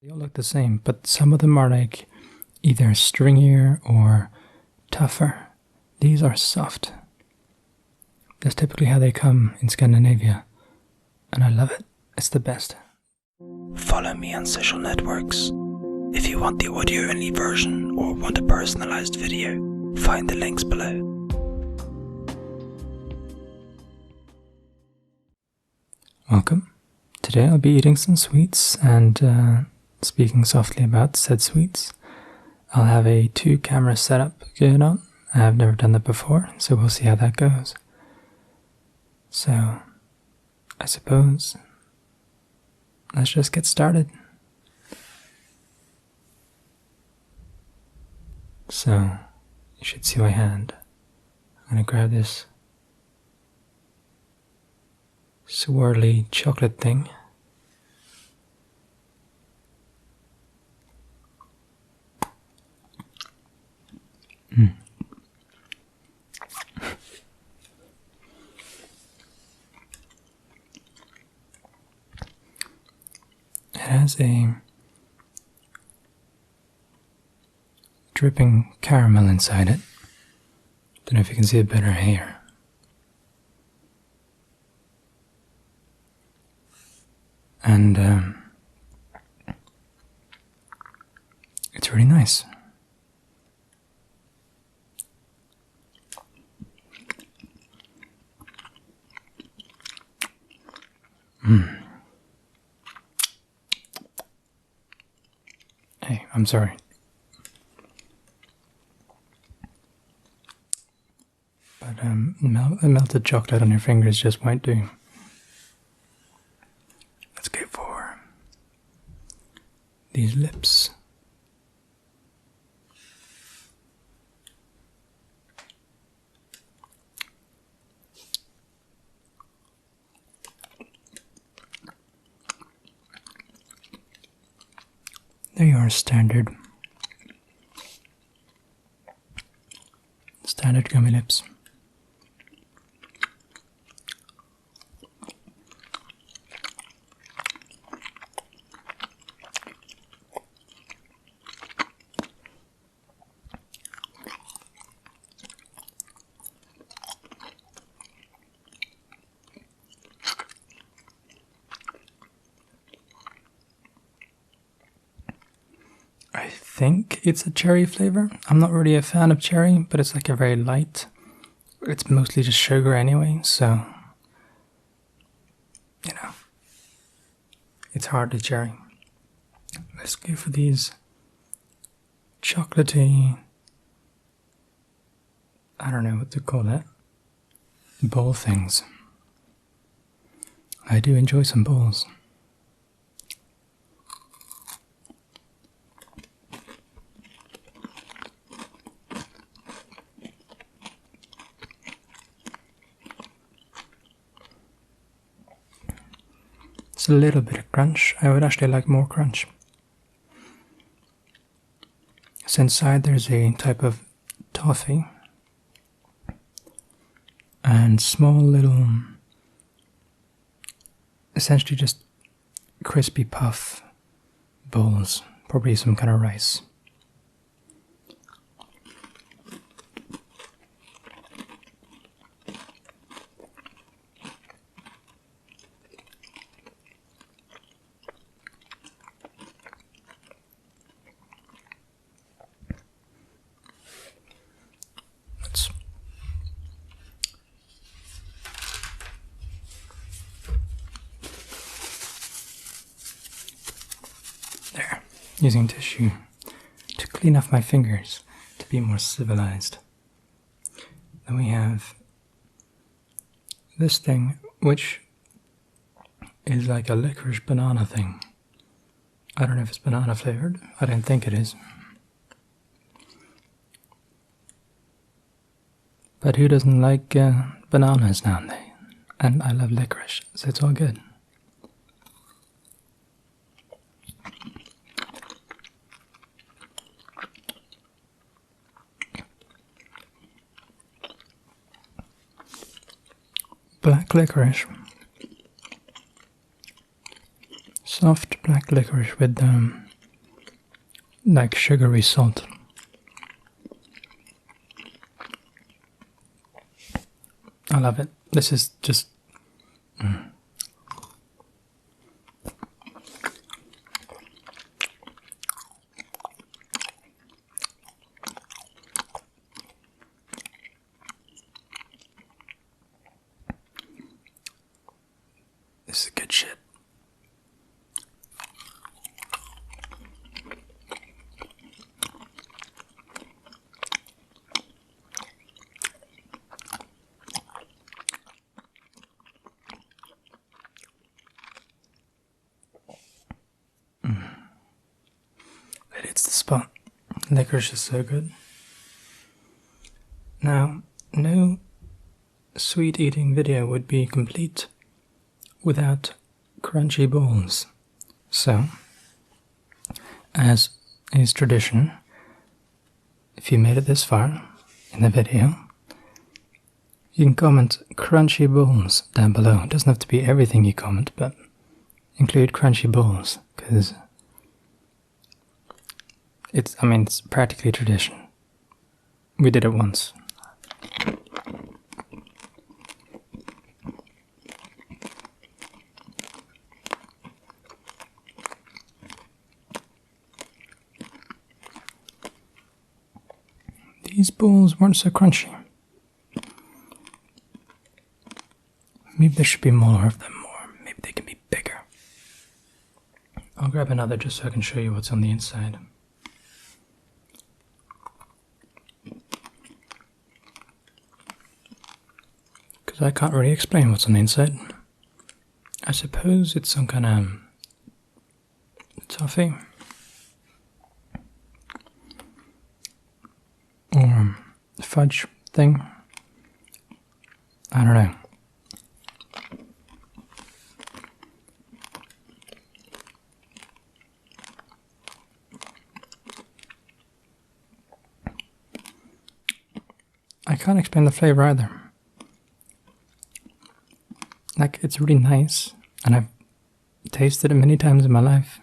They all look the same, but some of them are like either stringier or tougher. These are soft. That's typically how they come in Scandinavia, and I love it. It's the best. Follow me on social networks. If you want the audio-only version or want a personalized video, find the links below. Welcome. Today I'll be eating some sweets and speaking softly about said sweets. I'll have a 2-camera setup going on. I've never done that before, so we'll see how that goes. So, I suppose, let's just get started. So, you should see my hand. I'm gonna grab this swirly chocolate thing. It has a dripping caramel inside it. Don't know if you can see it better here. And it's really nice. Hey, I'm sorry. But melted chocolate on your fingers just won't do. Let's go for these lips. There you are, standard gummy lips. I think it's a cherry flavor. I'm not really a fan of cherry, but it's like a very light. It's mostly just sugar anyway, so, you know, it's hardly cherry. Let's go for these chocolatey, I don't know what to call that, bowl things. I do enjoy some bowls. It's a little bit of crunch. I would actually like more crunch. So inside there's a type of toffee and small little, essentially just crispy puff bowls, probably some kind of rice. There, using tissue to clean off my fingers to be more civilized. Then we have this thing, which is like a licorice banana thing. I don't know if it's banana flavored. I don't think it is. But who doesn't like bananas now and then? And I love licorice, so it's all good. Black licorice. Soft black licorice with like sugary salt. I love it. This is just... This is good shit. It hits the spot. Licorice is so good. Now, no sweet eating video would be complete without crunchy balls. So, as is tradition, if you made it this far in the video, you can comment crunchy balls down below. It doesn't have to be everything you comment, but include crunchy balls, because it's practically tradition. We did it once. These balls weren't so crunchy. Maybe there should be more of them, or maybe they can be bigger. I'll grab another just so I can show you what's on the inside. Because I can't really explain what's on the inside. I suppose it's some kind of toffee. Or fudge thing. I don't know. I can't explain the flavor either. Like, it's really nice, and I've tasted it many times in my life.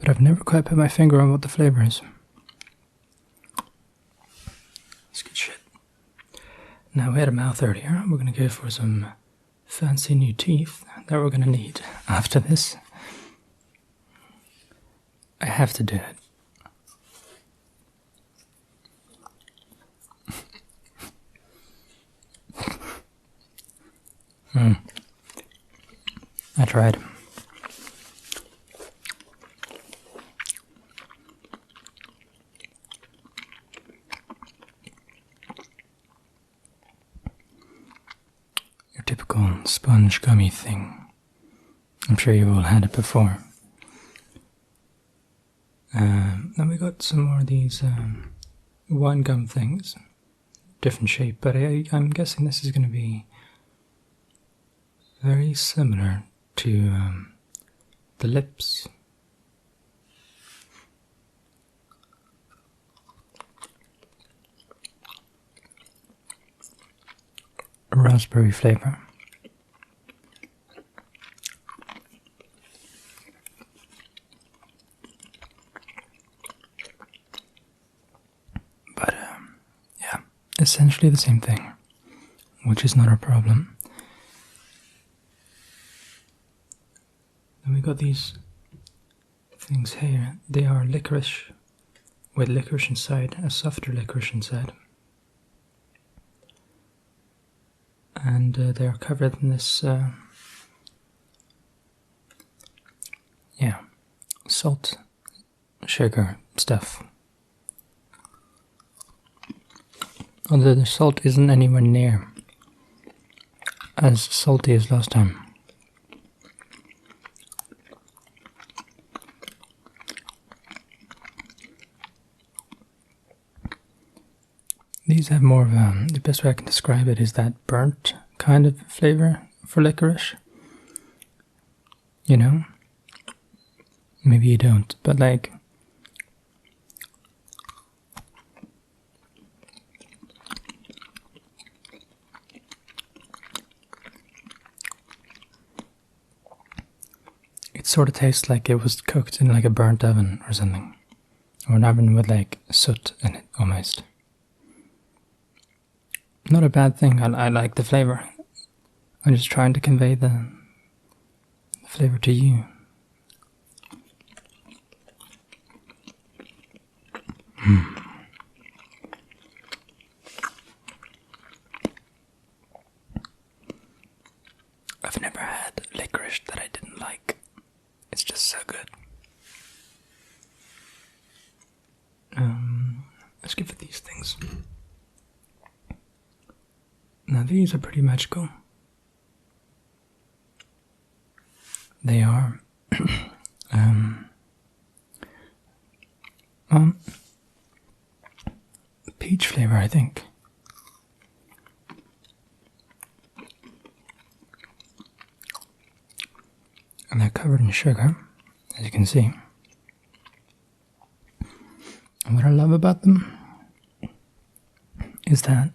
But I've never quite put my finger on what the flavor is. It's good shit. Now, we had a mouth earlier. We're going to go for some fancy new teeth that we're going to need after this. I have to do it. I tried. Your typical sponge gummy thing. I'm sure you've all had it before. Then we got some more of these wine gum things. Different shape, but I'm guessing this is going to be very similar to the lips. Raspberry flavor. But yeah, essentially the same thing, which is not a problem. Then we got these things here. They are licorice, with licorice inside, a softer licorice inside. And they are covered in this, salt, sugar stuff. Although the salt isn't anywhere near as salty as last time. These have more of a, the best way I can describe it is that burnt kind of flavor for licorice. You know? Maybe you don't, but like... It sort of tastes like it was cooked in like a burnt oven or something. Or an oven with like soot in it, almost. Not a bad thing, I like the flavor. I'm just trying to convey the flavor to you. I've never had licorice that I didn't like. It's just so good. Let's give it these things. Now these are pretty magical. They are peach flavor, I think. And they're covered in sugar, as you can see. And what I love about them is that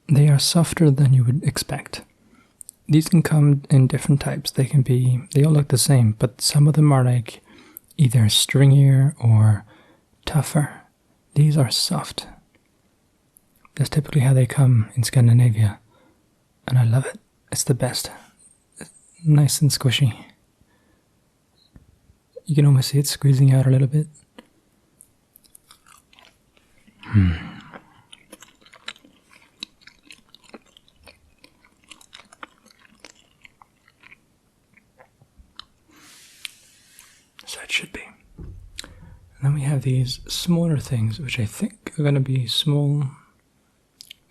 they are softer than you would expect. These can come in different types. They all look the same, but some of them are like either stringier or tougher. These are soft. That's typically how they come in Scandinavia, and I love it. It's the best. It's nice and squishy. You can almost see it squeezing out a little bit. So it should be. And then we have these smaller things, which I think are going to be small,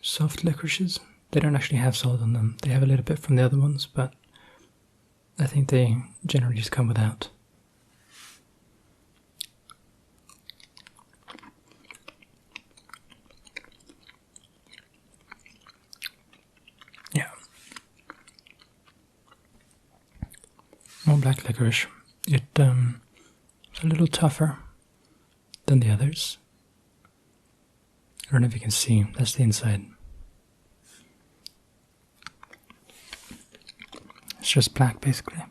soft licorices. They don't actually have salt on them. They have a little bit from the other ones, but I think they generally just come without. Yeah. More black licorice. It's a little tougher than the others. I don't know if you can see, that's the inside. It's just black, basically.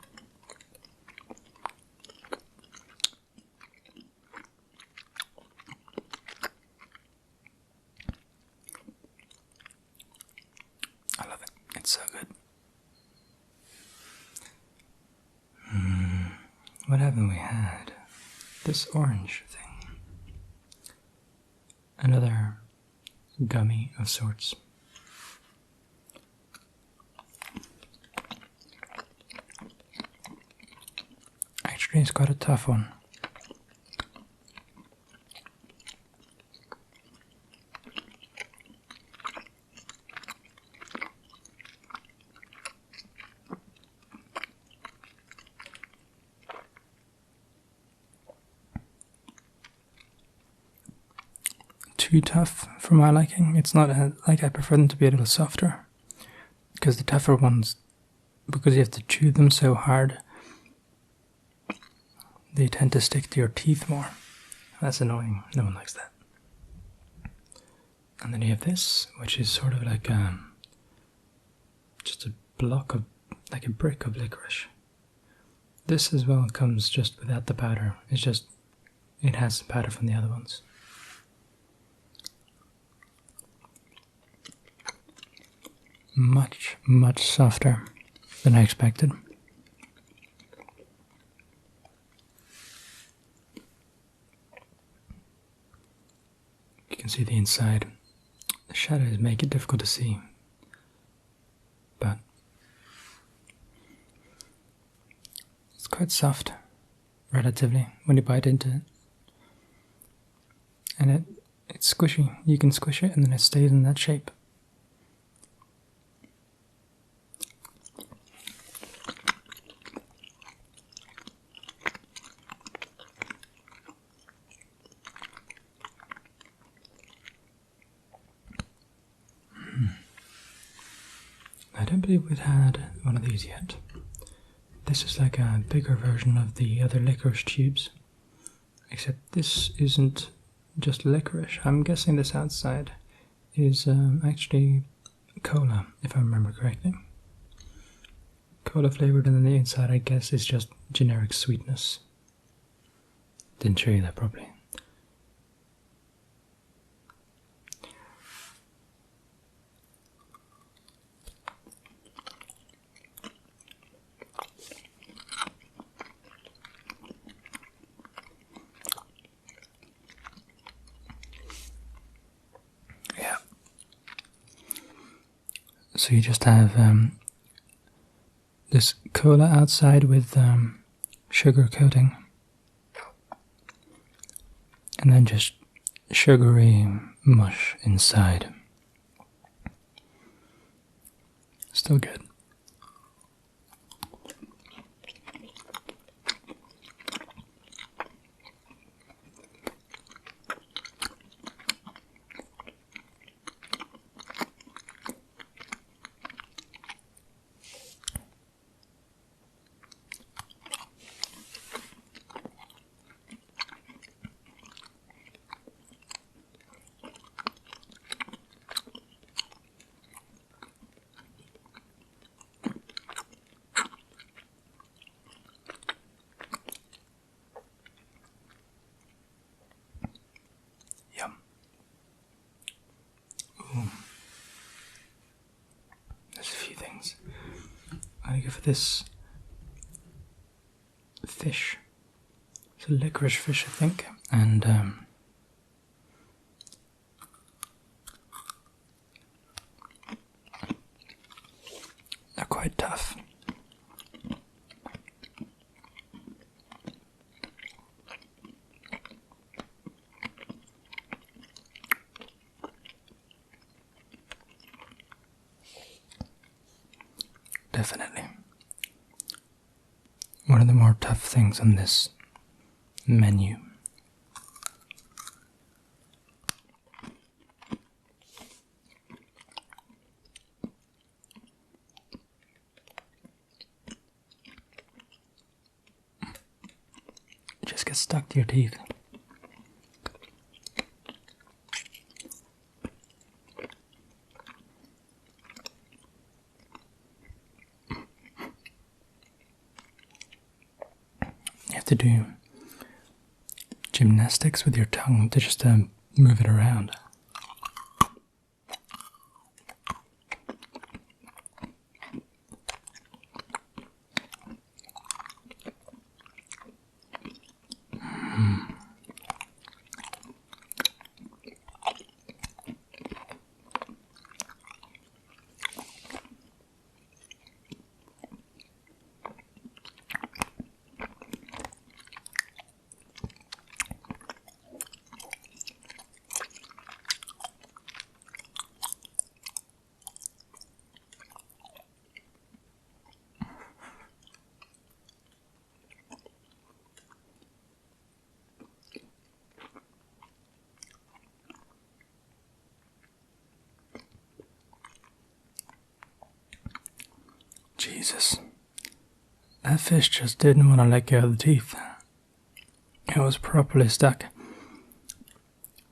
I love it. It's so good. What haven't we had? This orange thing. Another gummy of sorts. Actually, it's quite a tough one. Too tough for my liking. It's not like I prefer them to be a little softer, because the tougher ones, because you have to chew them so hard, they tend to stick to your teeth more. That's annoying. No one likes that. And then you have this, which is sort of like just a block of, like a brick of licorice. This as well comes just without the powder. It's just, it has the powder from the other ones. Much, much softer than I expected. You can see the inside. The shadows make it difficult to see, but it's quite soft, relatively, when you bite into it. And it's squishy. You can squish it and then it stays in that shape. I don't believe we've had one of these yet. This is like a bigger version of the other licorice tubes, except this isn't just licorice. I'm guessing this outside is actually cola, if I remember correctly. cola flavored, and then the inside, I guess, is just generic sweetness. Didn't show you that properly. Yeah. So you just have this cola outside with sugar coating, and then just sugary mush inside. Still good. There's a few things. I'm going to go for this fish. It's a licorice fish, I think, and they're quite tough. Definitely one of the more tough things on this menu. It just gets stuck to your teeth. To do gymnastics with your tongue to just move it around. Jesus. That fish just didn't want to let go of the teeth. It was properly stuck.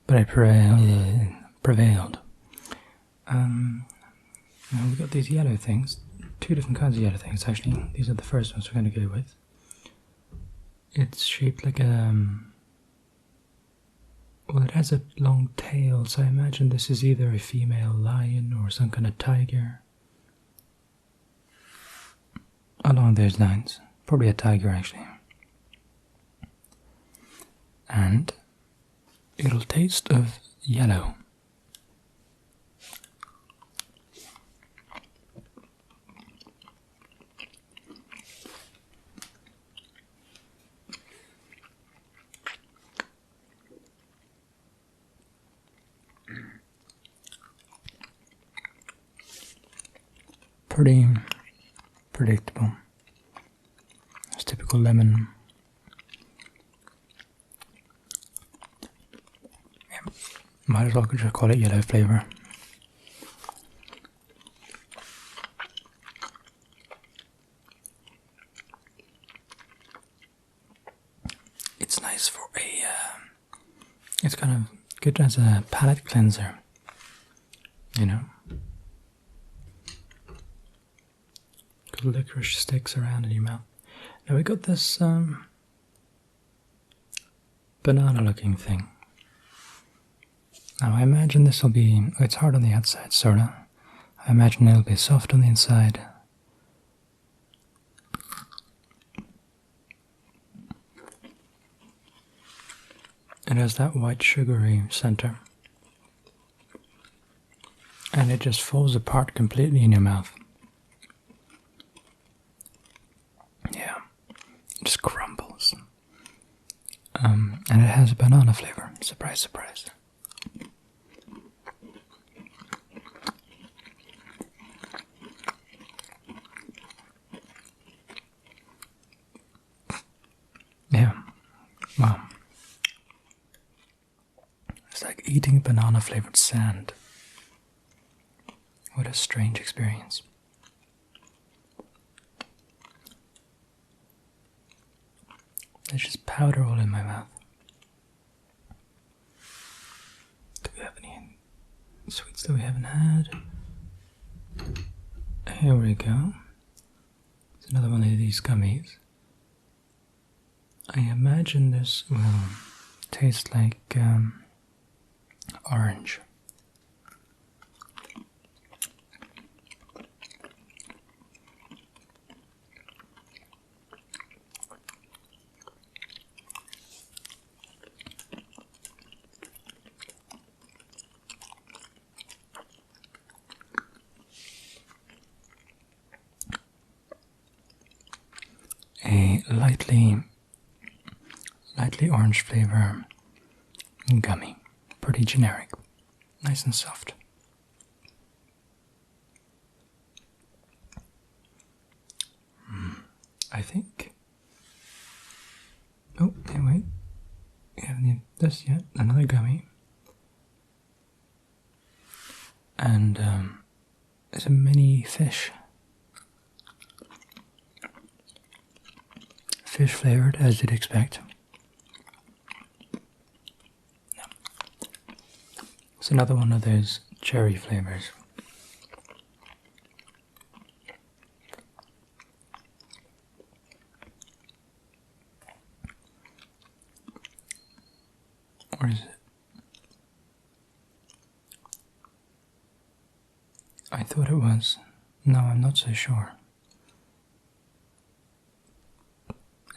But I prevailed. Now we've got these yellow things. Two different kinds of yellow things, actually. These are the first ones we're going to go with. It's shaped like a... well, it has a long tail, so I imagine this is either a female lion or some kind of tiger. Along those lines. Probably a tiger, actually. And it'll taste of yellow. Pretty predictable. It's typical lemon. Yeah. Might as well just call it yellow flavor. It's nice for a... it's kind of good as a palate cleanser, you know? The licorice sticks around in your mouth. Now we got this banana-looking thing. Now I imagine this will be, it's hard on the outside, sorta. I imagine it'll be soft on the inside. It has that white sugary center. And it just falls apart completely in your mouth. Yeah, it just crumbles. And it has a banana flavor. Surprise, surprise. Yeah, wow. It's like eating banana flavored sand. What a strange experience. There's just powder all in my mouth. Do we have any sweets that we haven't had? Here we go. It's another one of these gummies. I imagine this will taste like orange. A lightly orange flavor gummy. Pretty generic. Nice and soft. I think. Oh, hey, wait. We haven't this yet. Another gummy. And there's a mini fish. Fish flavored, as you'd expect. No. It's another one of those cherry flavors. Or is it? I thought it was. No, I'm not so sure.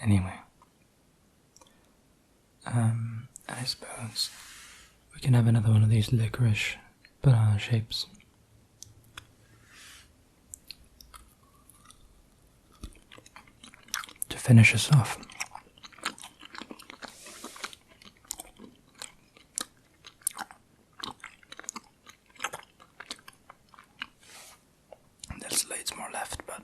Anyway, I suppose we can have another one of these licorice banana shapes. To finish us off. There's loads more left, but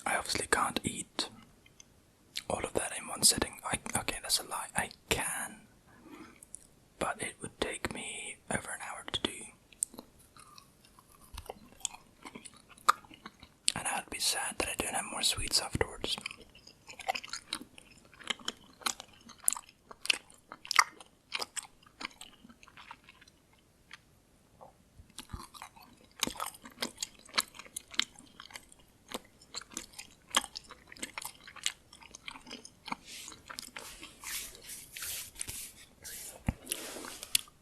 I obviously can't eat all of that in one sitting. Okay, that's a lie. I can, but it would take me over an hour to do. And I'd be sad that I don't have more sweets afterwards.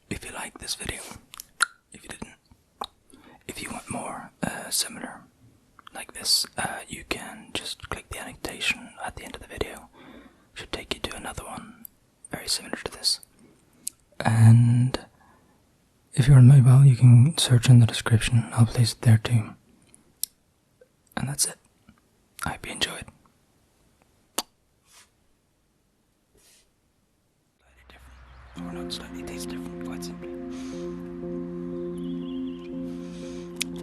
If you like this video, if you didn't, if you want more similar like this, you can just click the annotation at the end of the video. Should take you to another one very similar to this. And if you're on mobile, you can search in the description. I'll place it there too. And that's it. I hope you enjoyed. Slightly different, or not slightly, tastes different, quite simply.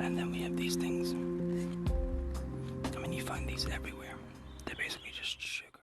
And then we have these things. I mean, you find these everywhere.